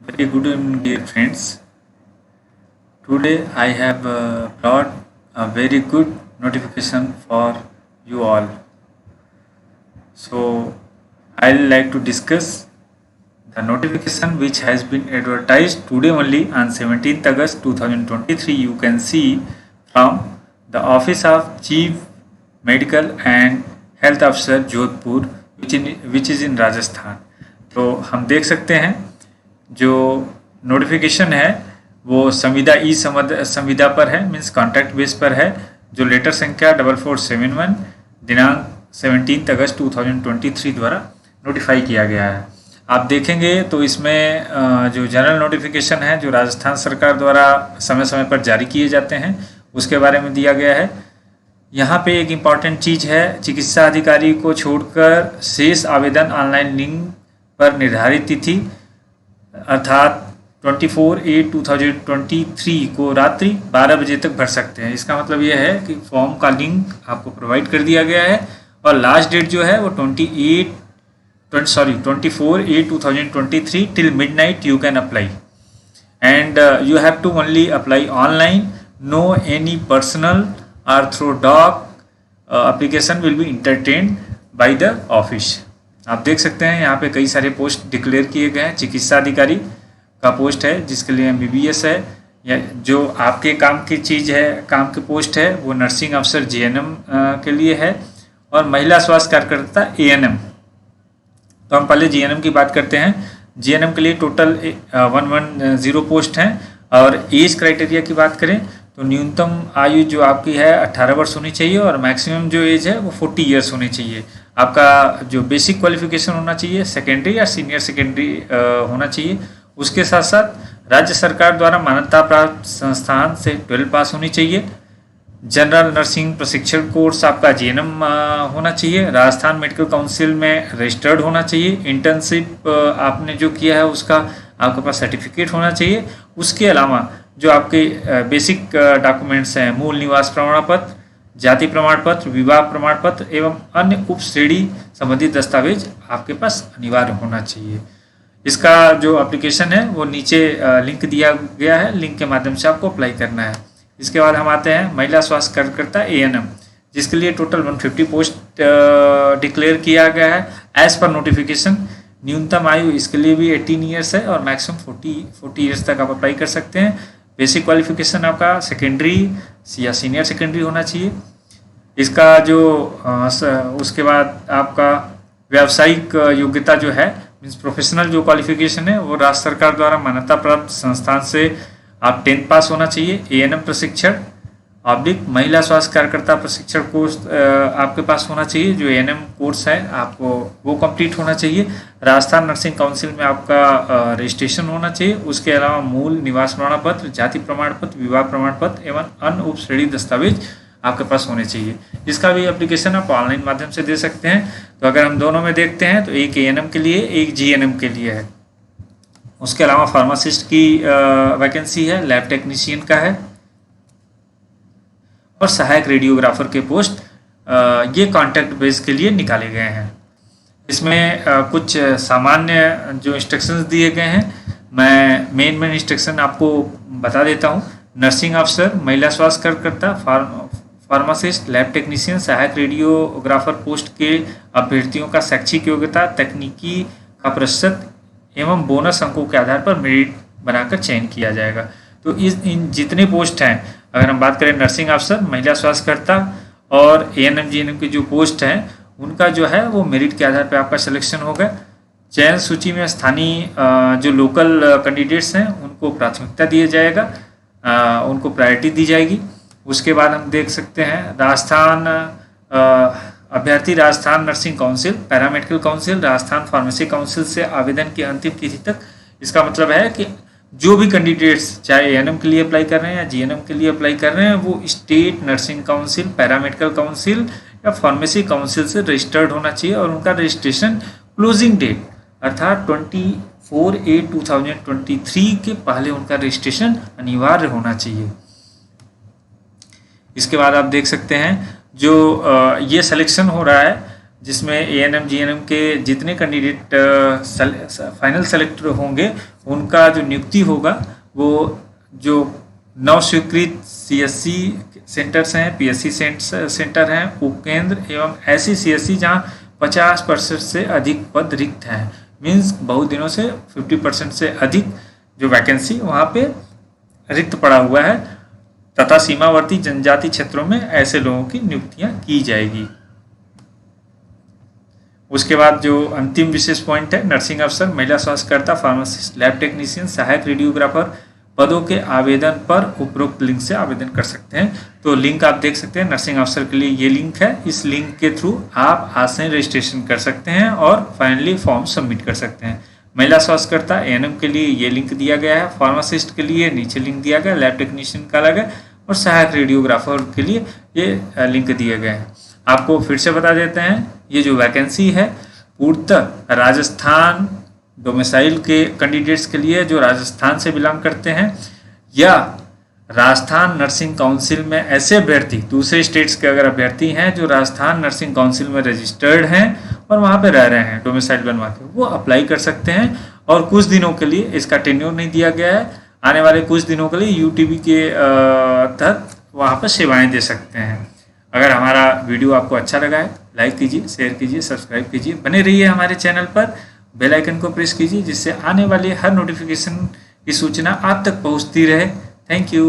Very good evening, dear friends. Today I have brought a very good notification for you all. So I'd like to discuss the notification which has been advertised today only on 17th August 2023. You can see from the Office of Chief Medical and Health Officer Jodhpur which is in Rajasthan. तो हम देख सकते हैं जो notification है वो संविदा संविदा पर है, मीन्स कॉन्ट्रैक्ट बेस पर है, जो लेटर संख्या 4471 दिनांक 17 अगस्त 2023 द्वारा नोटिफाई किया गया है. आप देखेंगे तो इसमें जो जनरल नोटिफिकेशन है जो राजस्थान सरकार द्वारा समय समय पर जारी किए जाते हैं उसके बारे में दिया गया है. यहाँ पे एक इम्पॉर्टेंट चीज़ है, चिकित्सा अधिकारी को छोड़कर शेष आवेदन ऑनलाइन लिंक पर निर्धारित तिथि अर्थात 24/8/2023 को रात्रि 12 बजे तक भर सकते हैं. इसका मतलब यह है कि फॉर्म का लिंक आपको प्रोवाइड कर दिया गया है और लास्ट डेट जो है वो 24/8/2023 till midnight you can apply and you have to only apply online. No any personal or through doc application will be entertained by the office. आप देख सकते हैं यहाँ पे कई सारे पोस्ट डिक्लेयर किए गए हैं. चिकित्सा अधिकारी का पोस्ट है जिसके लिए MBBS है, या जो आपके काम की चीज़ है, काम की पोस्ट है वो नर्सिंग अफसर JNM के लिए है, और महिला स्वास्थ्य कार्यकर्ता ANM. तो हम पहले JNM की बात करते हैं. JNM के लिए टोटल 110 पोस्ट हैं. और एज क्राइटेरिया की बात करें तो न्यूनतम आयु जो आपकी है 18 वर्ष होनी चाहिए और मैक्सिमम जो एज है वो 40 ईयर्स होनी चाहिए. आपका जो बेसिक क्वालिफिकेशन होना चाहिए सेकेंडरी या सीनियर सेकेंडरी होना चाहिए. उसके साथ साथ राज्य सरकार द्वारा मान्यता प्राप्त संस्थान से 12 पास होनी चाहिए. जनरल नर्सिंग प्रशिक्षण कोर्स आपका JNM होना चाहिए. राजस्थान मेडिकल काउंसिल में रजिस्टर्ड होना चाहिए. इंटर्नशिप आपने जो किया है उसका आपके पास सर्टिफिकेट होना चाहिए. उसके अलावा जो आपके बेसिक डॉक्यूमेंट्स हैं, मूल निवास प्रमाण पत्र, जाति प्रमाण पत्र, विवाह प्रमाण पत्र एवं अन्य उप श्रेणी संबंधित दस्तावेज आपके पास अनिवार्य होना चाहिए. इसका जो एप्लीकेशन है वो नीचे लिंक दिया गया है, लिंक के माध्यम से आपको अप्लाई करना है. इसके बाद हम आते हैं महिला स्वास्थ्य कार्यकर्ता ANM, जिसके लिए टोटल 150 पोस्ट डिक्लेयर किया गया है. एज पर नोटिफिकेशन न्यूनतम आयु इसके लिए भी 18 ईयर्स है और मैक्सिमम 40 ईयर्स तक आप अप्लाई कर सकते हैं. बेसिक क्वालिफिकेशन आपका सेकेंडरी या सीनियर सेकेंडरी होना चाहिए. इसका जो उसके बाद आपका व्यावसायिक योग्यता जो है, मीन्स प्रोफेशनल जो क्वालिफिकेशन है वो राज्य सरकार द्वारा मान्यता प्राप्त संस्थान से आप 10th पास होना चाहिए. ANM प्रशिक्षण महिला स्वास्थ्य कार्यकर्ता प्रशिक्षण कोर्स आपके पास होना चाहिए. जो ANM कोर्स है आपको वो कंप्लीट होना चाहिए. राजस्थान नर्सिंग काउंसिल में आपका रजिस्ट्रेशन होना चाहिए. उसके अलावा मूल निवास प्रमाण पत्र, जाति प्रमाण पत्र, विवाह प्रमाण पत्र एवं अन्य उप श्रेणी दस्तावेज आपके पास होने चाहिए. इसका भी एप्लीकेशन आप ऑनलाइन माध्यम से दे सकते हैं. तो अगर हम दोनों में देखते हैं तो एक ANM के लिए, एक JNM के लिए है. उसके अलावा फार्मासिस्ट की वैकेंसी है, लैब टेक्नीशियन का है और सहायक रेडियोग्राफर के पोस्ट ये कॉन्ट्रैक्ट बेस के लिए निकाले गए हैं. इसमें कुछ सामान्य जो इंस्ट्रक्शंस दिए गए हैं, मैं मेन इंस्ट्रक्शन आपको बता देता हूँ. नर्सिंग अफसर, महिला स्वास्थ्य कार्यकर्ता, फार्मासिस्ट, लैब टेक्नीशियन, सहायक रेडियोग्राफर पोस्ट के अभ्यर्थियों का शैक्षिक योग्यता, तकनीकी का प्रतिशत एवं बोनस अंकों के आधार पर मेरिट बनाकर चयन किया जाएगा. तो इन जितने पोस्ट हैं, अगर हम बात करें नर्सिंग अफसर, महिला स्वास्थ्यकर्ता और ANM JNM की जो पोस्ट हैं उनका जो है वो मेरिट के आधार पर आपका सिलेक्शन होगा. चयन सूची में स्थानीय जो लोकल कैंडिडेट्स हैं उनको प्राथमिकता दिया जाएगा, उनको प्रायोरिटी दी जाएगी. उसके बाद हम देख सकते हैं राजस्थान अभ्यर्थी Rajasthan nursing council, paramedical council, Rajasthan pharmacy council से आवेदन की अंतिम तिथि तक. इसका मतलब है कि जो भी कैंडिडेट्स चाहे ANM के लिए अप्लाई कर रहे हैं या JNM के लिए अप्लाई कर रहे हैं वो state nursing council, paramedical council या फार्मेसी काउंसिल से रजिस्टर्ड होना चाहिए और उनका रजिस्ट्रेशन क्लोजिंग डेट अर्थात 24/8/2023 के पहले उनका रजिस्ट्रेशन अनिवार्य होना चाहिए. इसके बाद आप देख सकते हैं जो ये सिलेक्शन हो रहा है जिसमें ANM GNM के जितने कैंडिडेट फाइनल सेलेक्ट होंगे उनका जो नियुक्ति होगा वो जो नव स्वीकृत CSC सेंटर्स हैं, PSC सेंटर हैं, उपकेंद्र एवं ऐसी CSC जहां 50% से अधिक पद रिक्त हैं, मीन्स बहुत दिनों से 50% से अधिक जो वैकेंसी वहाँ पे रिक्त पड़ा हुआ है, तथा सीमावर्ती जनजाति क्षेत्रों में ऐसे लोगों की नियुक्तियां की जाएगी। उसके बाद जो अंतिम विशेष पॉइंट है, नर्सिंग अफसर, महिला स्वास्थ्यकर्ता, फार्मासिस्ट, लैब टेक्नीशियन, सहायक रेडियोग्राफर पदों के आवेदन पर उपरोक्त लिंक से आवेदन कर सकते हैं। तो लिंक आप देख सकते हैं, नर्सिंग अफसर के लिए ये लिंक है। इस लिंक के थ्रू आप आसान रजिस्ट्रेशन कर सकते हैं और फाइनली फॉर्म सबमिट कर सकते हैं। महिला स्वास्थ्यकर्ता ANM के लिए ये लिंक दिया गया है, फार्मासिस्ट के लिए नीचे लिंक दिया गया, लैब टेक्नीशियन का अलग है और सहायक रेडियोग्राफर के लिए ये लिंक दिए गए हैं। आपको फिर से बता देते हैं, ये जो वैकेंसी है पूर्णतः राजस्थान डोमिसाइल के कैंडिडेट्स के लिए जो राजस्थान से बिलोंग करते हैं, या राजस्थान नर्सिंग काउंसिल में ऐसे अभ्यर्थी, दूसरे स्टेट्स के अगर अभ्यर्थी हैं जो राजस्थान नर्सिंग काउंसिल में रजिस्टर्ड हैं और वहाँ पे रह रहे हैं डोमिसाइल बनवा के, वो अप्लाई कर सकते हैं। और कुछ दिनों के लिए, इसका टेन्योर नहीं दिया गया है, आने वाले कुछ दिनों के लिए UTB के तहत वहाँ पर सेवाएं दे सकते हैं। अगर हमारा वीडियो आपको अच्छा लगा है, लाइक कीजिए, शेयर कीजिए, सब्सक्राइब कीजिए, बने रहिए हमारे चैनल पर, बेल आइकन को प्रेस कीजिए जिससे आने वाली हर नोटिफिकेशन की सूचना आप तक पहुंचती रहे। Thank you.